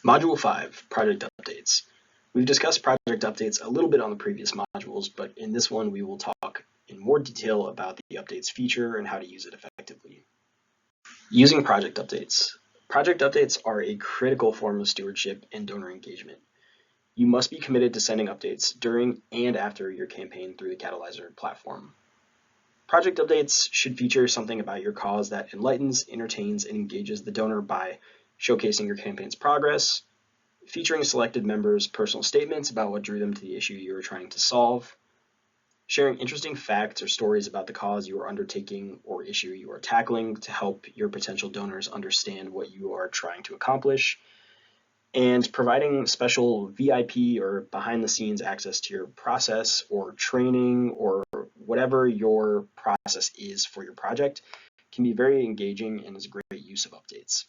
Module 5, Project Updates. We've discussed project updates a little bit on the previous modules, but in this one we will talk in more detail about the updates feature and how to use it effectively. Using project updates. Project updates are a critical form of stewardship and donor engagement. You must be committed to sending updates during and after your campaign through the Catalyzer platform. Project updates should feature something about your cause that enlightens, entertains, and engages the donor by showcasing your campaign's progress, featuring selected members' personal statements about what drew them to the issue you are trying to solve, sharing interesting facts or stories about the cause you are undertaking or issue you are tackling to help your potential donors understand what you are trying to accomplish, and providing special VIP or behind-the-scenes access to your process or training or whatever your process is for your project can be very engaging and is a great use of updates.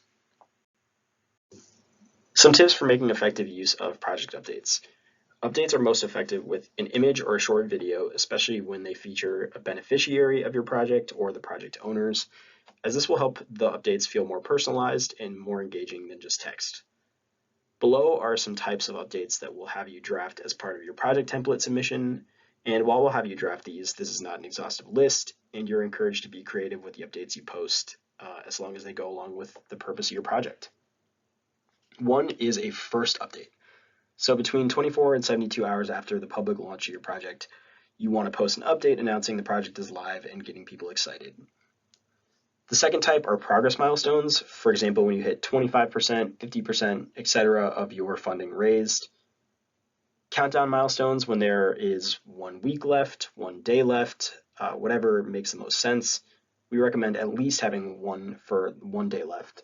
Some tips for making effective use of project updates. Updates are most effective with an image or a short video, especially when they feature a beneficiary of your project or the project owners, as this will help the updates feel more personalized and more engaging than just text. Below are some types of updates that we'll have you draft as part of your project template submission, and while we'll have you draft these, this is not an exhaustive list, and you're encouraged to be creative with the updates you post as long as they go along with the purpose of your project. One is a first update. So between 24 and 72 hours after the public launch of your project, you want to post an update announcing the project is live and getting people excited. The second type are progress milestones. For example, when you hit 25%, 50%, etc. of your funding raised. Countdown milestones when there is 1 week left, 1 day left, whatever makes the most sense. We recommend at least having one for 1 day left.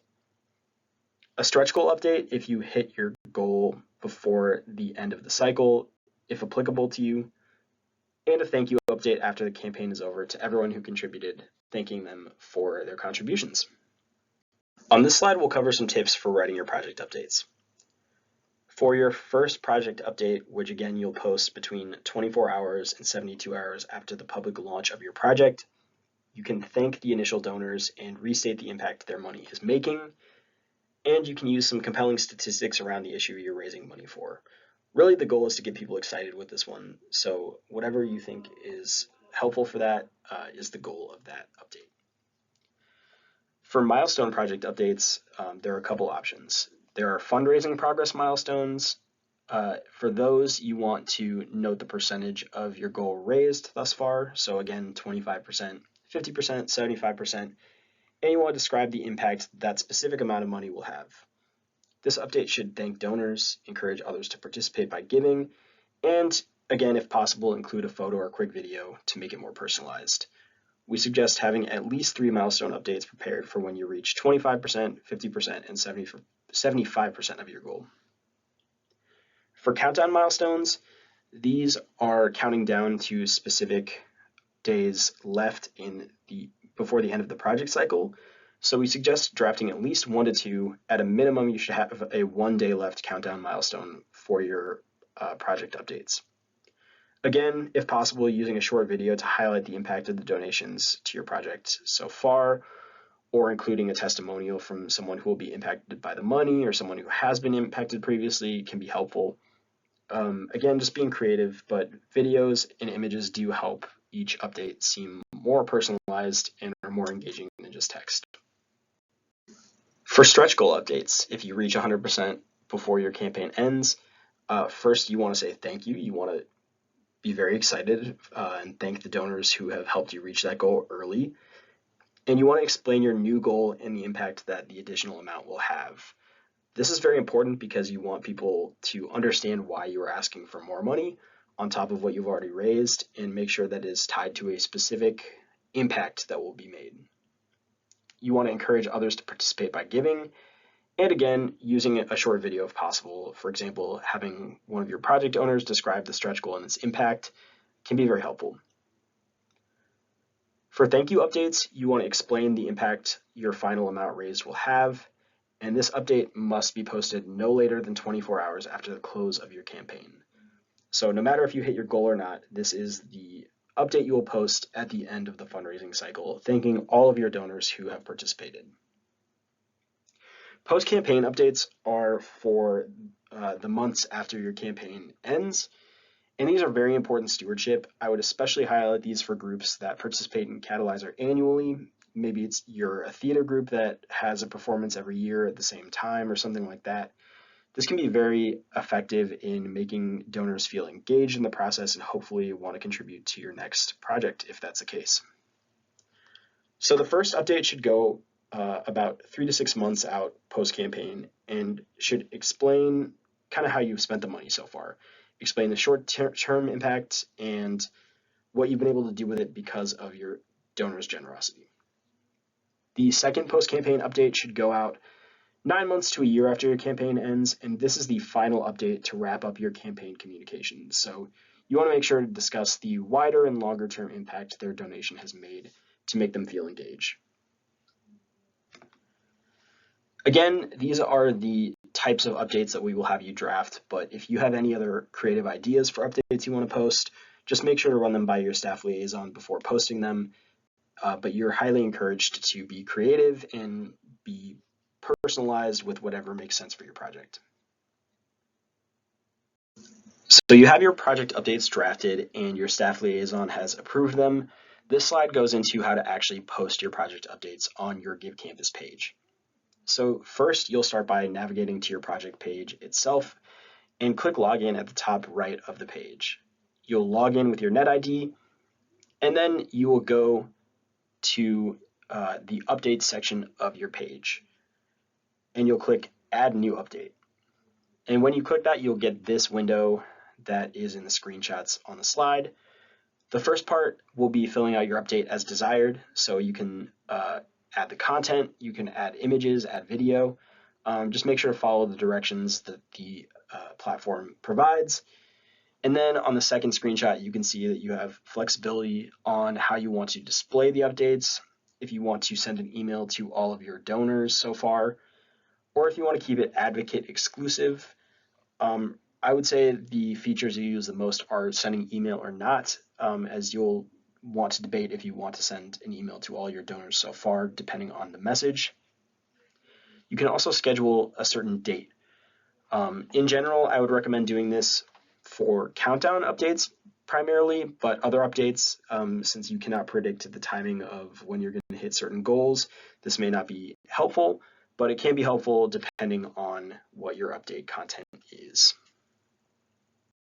A stretch goal update if you hit your goal before the end of the cycle, if applicable to you, and a thank you update after the campaign is over to everyone who contributed, thanking them for their contributions. On this slide, we'll cover some tips for writing your project updates. For your first project update, which again you'll post between 24 hours and 72 hours after the public launch of your project, you can thank the initial donors and restate the impact their money is making, and you can use some compelling statistics around the issue you're raising money for. Really, the goal is to get people excited with this one, so whatever you think is helpful for that is the goal of that update. For milestone project updates, there are a couple options. There are fundraising progress milestones. For those, you want to note the percentage of your goal raised thus far. So again, 25%, 50%, 75%. And you want to describe the impact that specific amount of money will have. This update should thank donors, encourage others to participate by giving, and again, if possible, include a photo or a quick video to make it more personalized. We suggest having at least 3 milestone updates prepared for when you reach 25%, 50%, and 75% of your goal. For countdown milestones, these are counting down to specific days left before the end of the project cycle. So we suggest drafting at least 1 to 2. At a minimum, you should have a 1 day left countdown milestone for your project updates. Again, if possible, using a short video to highlight the impact of the donations to your project so far, or including a testimonial from someone who will be impacted by the money or someone who has been impacted previously can be helpful. Again, just being creative, but videos and images do help each update seem more personalized and are more engaging than just text. For stretch goal updates, if you reach 100% before your campaign ends, first you want to say thank you. You want to be very excited and thank the donors who have helped you reach that goal early. And you want to explain your new goal and the impact that the additional amount will have. This is very important because you want people to understand why you are asking for more money on top of what you've already raised and make sure that it is tied to a specific impact that will be made. You want to encourage others to participate by giving, and again, using a short video if possible. For example, having one of your project owners describe the stretch goal and its impact can be very helpful. For thank you updates, you want to explain the impact your final amount raised will have, and this update must be posted no later than 24 hours after the close of your campaign. So no matter if you hit your goal or not, this is the update you will post at the end of the fundraising cycle, thanking all of your donors who have participated. Post-campaign updates are for the months after your campaign ends, and these are very important stewardship. I would especially highlight these for groups that participate in Catalyzer annually. Maybe you're a theater group that has a performance every year at the same time or something like that. This can be very effective in making donors feel engaged in the process and hopefully want to contribute to your next project if that's the case. So the first update should go about 3 to 6 months out post-campaign and should explain kind of how you've spent the money so far. Explain the short-term impact and what you've been able to do with it because of your donors' generosity. The second post-campaign update should go out 9 months to a year after your campaign ends, and this is the final update to wrap up your campaign communications. So you want to make sure to discuss the wider and longer term impact their donation has made to make them feel engaged. Again, these are the types of updates that we will have you draft, but if you have any other creative ideas for updates you want to post, just make sure to run them by your staff liaison before posting them. But you're highly encouraged to be creative and be personalized with whatever makes sense for your project. So you have your project updates drafted and your staff liaison has approved them. This slide goes into how to actually post your project updates on your GiveCampus page. So first, you'll start by navigating to your project page itself and click Login at the top right of the page. You'll log in with your NetID, and then you will go to the Updates section of your page, and you'll click Add New Update. And when you click that, you'll get this window that is in the screenshots on the slide. The first part will be filling out your update as desired, so you can add the content, you can add images, add video. Just make sure to follow the directions that the platform provides. And then on the second screenshot, you can see that you have flexibility on how you want to display the updates, if you want to send an email to all of your donors so far, or if you want to keep it advocate exclusive. I would say the features you use the most are sending email or not, as you'll want to debate if you want to send an email to all your donors so far, depending on the message. You can also schedule a certain date. In general, I would recommend doing this for countdown updates primarily, but other updates, since you cannot predict the timing of when you're going to hit certain goals, this may not be helpful, but it can be helpful depending on what your update content is.